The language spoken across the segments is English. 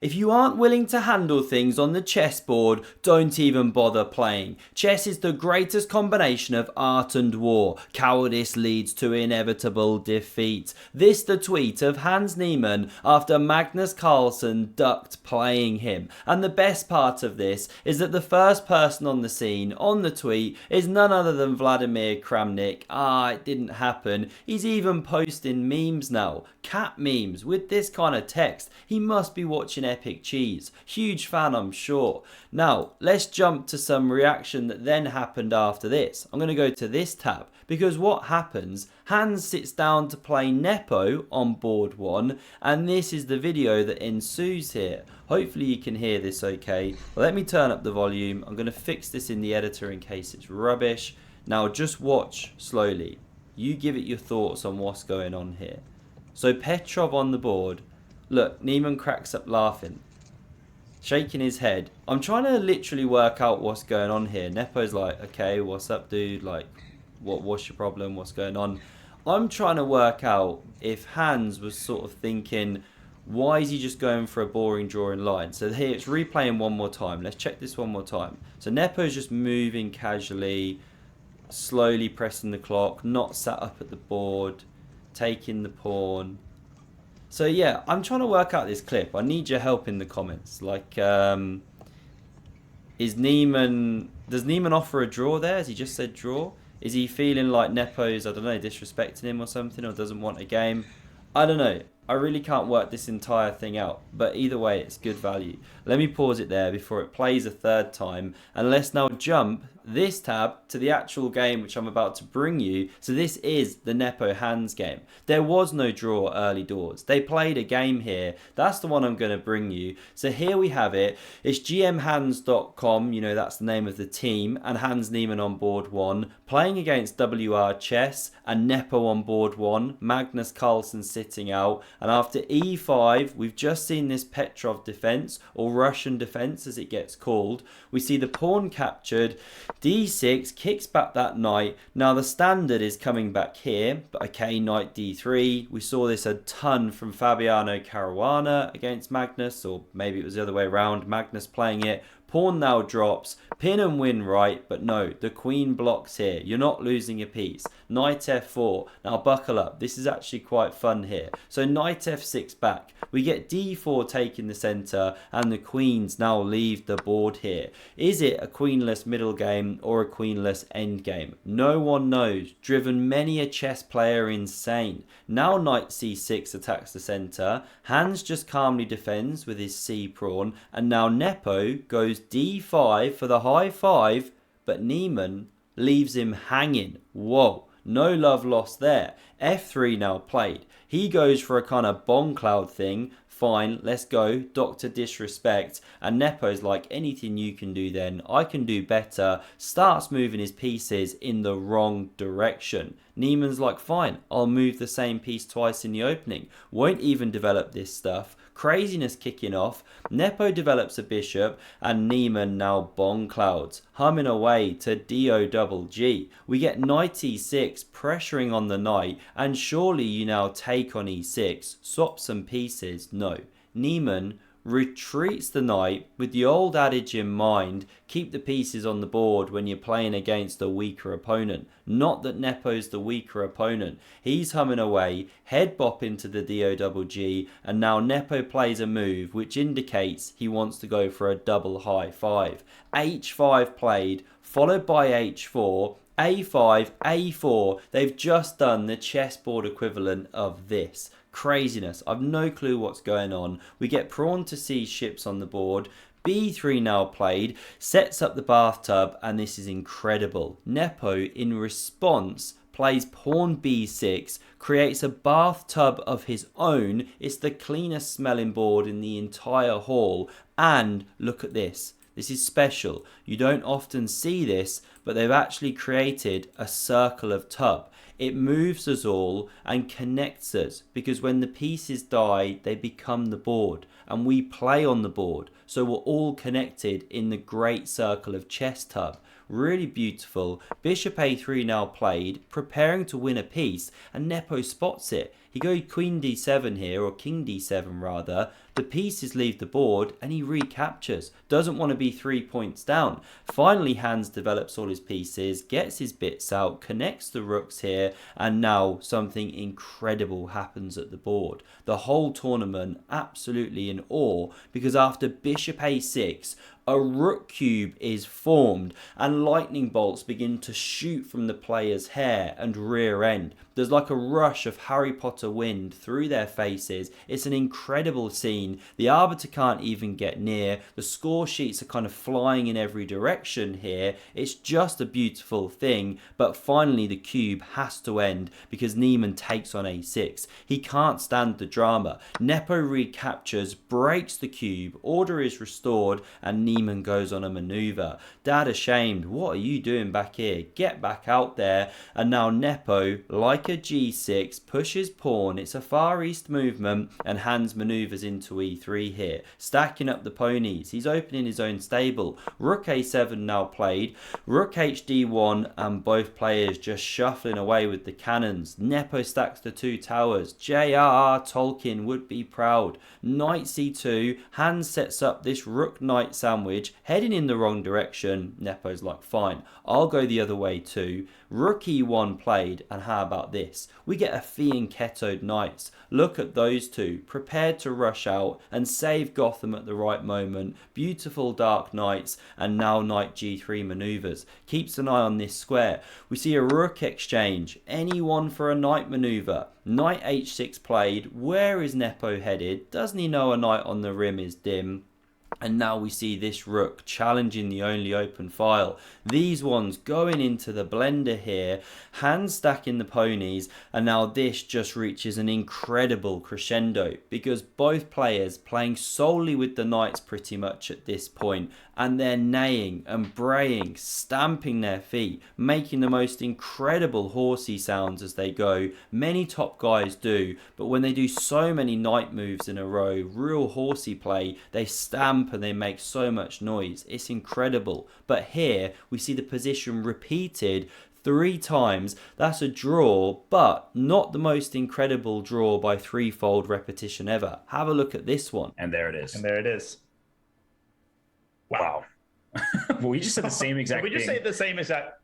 If you aren't willing to handle things on the chessboard, don't even bother playing. Chess is the greatest combination of art and war. Cowardice leads to inevitable defeat. This the tweet of Hans Niemann after Magnus Carlsen ducked playing him. And the best part of this is that the first person on the scene on the tweet is none other than Vladimir Kramnik. It didn't happen. He's even posting memes now. Cat memes with this kind of text. He must be watching Epic Cheese. Huge fan, I'm sure. Now, let's jump to some reaction that then happened after this. I'm going to go to this tab because what happens, Hans sits down to play Nepo on board 1 and this is the video that ensues here. Hopefully you can hear this okay. Well, let me turn up the volume. I'm going to fix this in the editor in case it's rubbish. Now just watch slowly. You give it your thoughts on what's going on here. So Petrov on the board. Look, Niemann cracks up laughing, shaking his head. I'm trying to literally work out what's going on here. Nepo's like, okay, what's up, dude? Like, what's your problem? What's going on? I'm trying to work out if Hans was sort of thinking, why is he just going for a boring drawing line? So here, it's replaying one more time. Let's check this one more time. So Nepo's just moving casually, slowly pressing the clock, not sat up at the board, taking the pawn. So yeah, I'm trying to work out this clip. I need your help in the comments. Like, does Niemann offer a draw there? Has he just said draw? Is he feeling like Nepo's, I don't know, disrespecting him or something, or doesn't want a game? I don't know. I really can't work this entire thing out, but either way, it's good value. Let me pause it there before it plays a third time, and let's now jump this tab to the actual game which I'm about to bring you. So this is the Nepo Hans game. There was no draw early doors. They played a game here. That's the one I'm going to bring you. So here we have it. It's gmhans.com, you know, that's the name of the team, and Hans Niemann on board 1, playing against WR Chess and Nepo on board 1, Magnus Carlsen sitting out, and after e5, we've just seen this Petrov defense, or Russian defense as it gets called. We see the pawn captured, d6 kicks back that knight. Now the standard is coming back here, but okay, knight d3. We saw this a ton from Fabiano Caruana against Magnus, or maybe it was the other way around, Magnus playing it. Pawn now drops, pin and win right, but no, the queen blocks here. You're not losing a piece. Knight f4. Now buckle up. This is actually quite fun here. So knight f6 back. We get d4 taking the center, and the queens now leave the board here. Is it a queenless middle game or a queenless end game? No one knows. Driven many a chess player insane. Now knight c6 attacks the center. Hans just calmly defends with his c pawn, and now Nepo goes d5 for the high five, but Niemann leaves him hanging. Whoa, no love lost there. f3 now played. He goes for a kind of bomb cloud thing. Fine, let's go. Dr. Disrespect. And Nepo's like, anything you can do then, I can do better. Starts moving his pieces in the wrong direction. Niemann's like, fine, I'll move the same piece twice in the opening. Won't even develop this stuff. Craziness kicking off. Nepo develops a bishop, and Niemann now bong clouds, humming away to D-O-double-G. We get knight e6, pressuring on the knight, and surely you now take on e6, swap some pieces. No. Niemann retreats the knight with the old adage in mind, keep the pieces on the board when you're playing against a weaker opponent. Not that Nepo's the weaker opponent. He's humming away, head bop into the D-O-double-G, and now Nepo plays a move which indicates he wants to go for a double high five. H5 played, followed by H4, A5, A4. They've just done the chessboard equivalent of this. Craziness. I've no clue what's going on. We get pawn to c ships on the board. b3 now played, sets up the bathtub, and this is incredible. Nepo, in response, plays pawn b6, creates a bathtub of his own. It's the cleanest smelling board in the entire hall. And look at this. This is special. You don't often see this, but they've actually created a circle of tub. It moves us all and connects us, because when the pieces die, they become the board and we play on the board. So we're all connected in the great circle of chess tub. Really beautiful. Bishop a3 now played, preparing to win a piece, and Nepo spots it. He goes queen d7 here, or king d7 rather. The pieces leave the board and he recaptures. Doesn't want to be 3 points down. Finally, Hans develops all his pieces, gets his bits out, connects the rooks here, and now something incredible happens at the board. The whole tournament absolutely in awe, because after bishop a6, a rook cube is formed and lightning bolts begin to shoot from the player's hair and rear end. There's like a rush of Harry Potter wind through their faces. It's an incredible scene. The arbiter can't even get near. The score sheets are kind of flying in every direction here. It's just a beautiful thing. But finally the cube has to end because Niemann takes on a6. He can't stand the drama. Nepo recaptures, breaks the cube, order is restored, and Niemann goes on a maneuver. Dad ashamed, what are you doing back here? Get back out there. And now Nepo, like a g6, pushes pawn. It's a far east movement, and Hans maneuvers into e3 here, stacking up the ponies. He's opening his own stable. Rook a7 now played, rook hd1, and both players just shuffling away with the cannons. Nepo stacks the 2 towers. J.R.R. Tolkien would be proud. Knight c2, Hans sets up this rook knight sandwich, heading in the wrong direction. Nepo's like, fine, I'll go the other way too. Rook e1 played, and how about this? We get a fianchettoed knights. Look at those two, prepared to rush out and save Gotham at the right moment. Beautiful dark knights, and now knight g3 maneuvers. Keeps an eye on this square. We see a rook exchange, anyone for a knight maneuver. Knight h6 played. Where is Nepo headed? Doesn't he know a knight on the rim is dim? And now we see this rook challenging the only open file. These ones going into the blender here. Hans stacking the ponies. And now this just reaches an incredible crescendo, because both players playing solely with the knights pretty much at this point. And they're neighing and braying, stamping their feet, making the most incredible horsey sounds as they go. Many top guys do, but when they do so many knight moves in a row, real horsey play, they stamp and they make so much noise. It's incredible. But here we see the position repeated 3 times. That's a draw, but not the most incredible draw by threefold repetition ever. Have a look at this one. And there it is. And there it is. Wow. Well, we just said the same exact thing. Did we just say the same exact...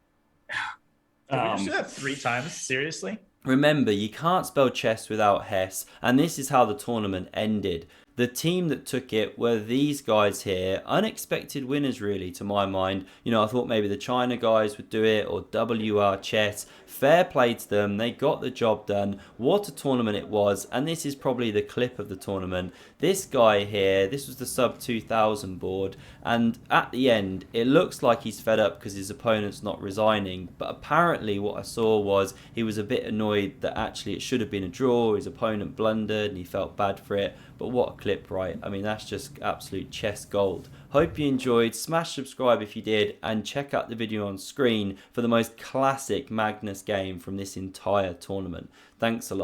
Did we just do that 3 times? Seriously? Remember, you can't spell chess without Hess, and this is how the tournament ended. The team that took it were these guys here. Unexpected winners, really, to my mind. You know, I thought maybe the China guys would do it, or WR Chess. Fair play to them. They got the job done. What a tournament it was. And this is probably the clip of the tournament. This guy here, this was the sub 2000 board. And at the end, it looks like he's fed up because his opponent's not resigning. But apparently what I saw was he was a bit annoyed that actually it should have been a draw. His opponent blundered and he felt bad for it. But what a clip, right? I mean, that's just absolute chess gold. Hope you enjoyed. Smash subscribe if you did, and check out the video on screen for the most classic Magnus game from this entire tournament. Thanks a lot.